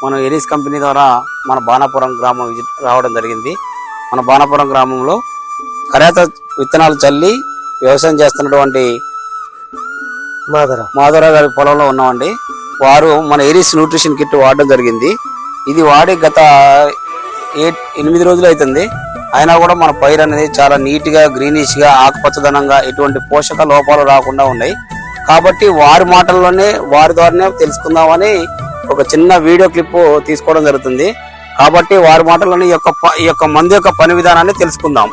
మనం ఎరీస్ కంపెనీ ద్వారా మన బాణాపురం గ్రామం రావడం జరిగింది. మన బాణాపురం గ్రామంలో కరేత విత్తనాలు చల్లి వ్యవసాయం చేస్తున్నటువంటి మాధవరావు గారి పొలంలో ఉన్నామండి. వారు మన ఎరీస్ న్యూట్రిషన్ కిట్ వాడడం జరిగింది. ఇది వాడి గత 8 రోజులు అవుతుంది. అయినా కూడా మన పైరు అనేది చాలా నీట్ గా గ్రీనిష్ గా ఆకుపచ్చదనంగా ఎటువంటి పోషక లోపాలు రాకుండా ఉన్నాయి. కాబట్టి వారి మాటల్లోనే వారి ద్వారానే తెలుసుకుందామని ఒక చిన్న వీడియో క్లిప్ తీసుకోవడం జరుగుతుంది. కాబట్టి వారి మాటల్లోనే ఈ యొక్క మందు యొక్క పని విధానాన్ని తెలుసుకుందాం.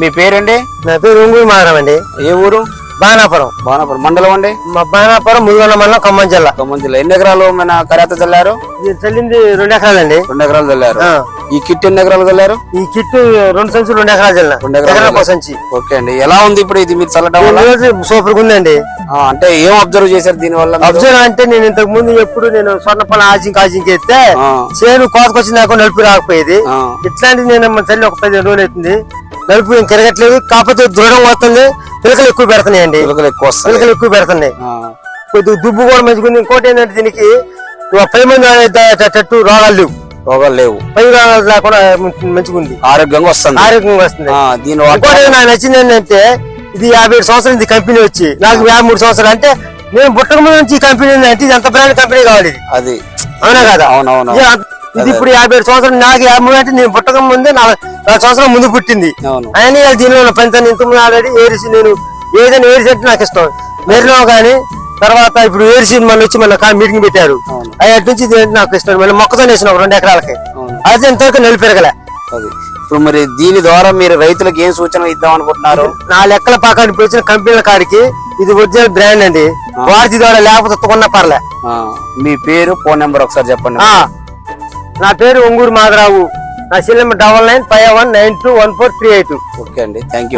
మీ పేరండి? నా పేరు ఉంగూరు మాధవరావు అండి. ఏ ఊరు? బాణాపురం. బాణాపురం మండలం అండి? బాణాపురం ముదిగొండ మండలం, ఖమ్మం జిల్లా. ఎన్ని ఎకరాలు మన కరేత చల్లారు? చల్లింది 2 ఎకరాలండి. 2 ఎకరాలు చల్లారు. ఈ కిట్ ఎన్ని ఎకరాలు చల్లారు? ఈ కిట్ 2 సంచులు 2 ఎకరాలు చల్లిన. 2 ఎకరాల సంచి. ఓకే అండి. ఎలా ఉంది ఇప్పుడు ఇది మీరు చల్లడం వల్ల? సూపర్ గా ఉందండి. అంటే ఏం అబ్జర్వ్ చేశారు దీని వల్ల? అబ్జర్వ్ అంటే నేను ఇంతకు ముందు ఎప్పుడు నేను స్వర్ణ పొలం ఆజింకి ఎత్తే చేను కోతకొచ్చి నాకు నలుపు రాకపోయేది. ఇట్లాంటిది నేను చల్లి ఒక 15 రోజులు అవుతుంది. నలుపు ఏం తిరగట్లేదు, కాకపోతే దృఢం వస్తుంది. పిలకలు ఎక్కువ పెడుతున్నాయండి. పిలకలు ఎక్కువ పెడుతున్నాయి. కొద్దిగా దుబ్బు కూడా మంచిగా. ఇంకోటి ఏంటంటే దీనికి 10 మంది రోగాలు లేవు. పై రోగాలు లేకుండా మంచిగా ఉంది. ఆరోగ్యంగా వస్తుంది. ఇంకోటి నాకు నచ్చింది ఏంటంటే ఇది 57 సంవత్సరాలు ఇది కంపెనీ వచ్చి, నాకు 53 సంవత్సరాలు. అంటే నేను పుట్టక ముందు నుంచి ఈ కంపెనీ అంటే ఇది ఎంత బ్రాండ్ కంపెనీ కావాలి. అది అవునా కదా? ఇది ఇప్పుడు 57 సంవత్సరాలు, నాకు 53 అంటే నేను పుట్టక ముందే 4 సంవత్సరాల ముందు పుట్టింది. అయినా దీనిలో పని ఇంతకుముందు ఆల్రెడీ ఏరిసి నేను ఏదైనా ఏరిసి అంటే నాకు ఇష్టం. మెరిలో కానీ తర్వాత ఇప్పుడు ఏరిసి మళ్ళీ వచ్చి మళ్ళీ మీటింగ్ పెట్టారు. అయ్యటి నుంచి నాకు ఇష్టం. మళ్ళీ మొక్కతో వేసిన 2 ఎకరాలకి. అయితే ఇంతవరకు నెల పెరగలే. ఇప్పుడు మరి దీని ద్వారా మీరు రైతులకు ఏం సూచన ఇద్దాం అనుకుంటున్నారు? నా లెక్కల ప్రకారం ఇప్పుడు వచ్చిన కంపెనీల కాడికి ఇది ఒరిజినల్ బ్రాండ్ అండి. వాటి ద్వారా లేకపోతే తప్పకుండా పర్లే. మీ పేరు, ఫోన్ నెంబర్ ఒకసారి చెప్పండి. నా పేరు ఉంగూరు మాధవరావు. నా సెల్ నెంబర్ 9951921438. ఓకే అండి, థ్యాంక్ యూ.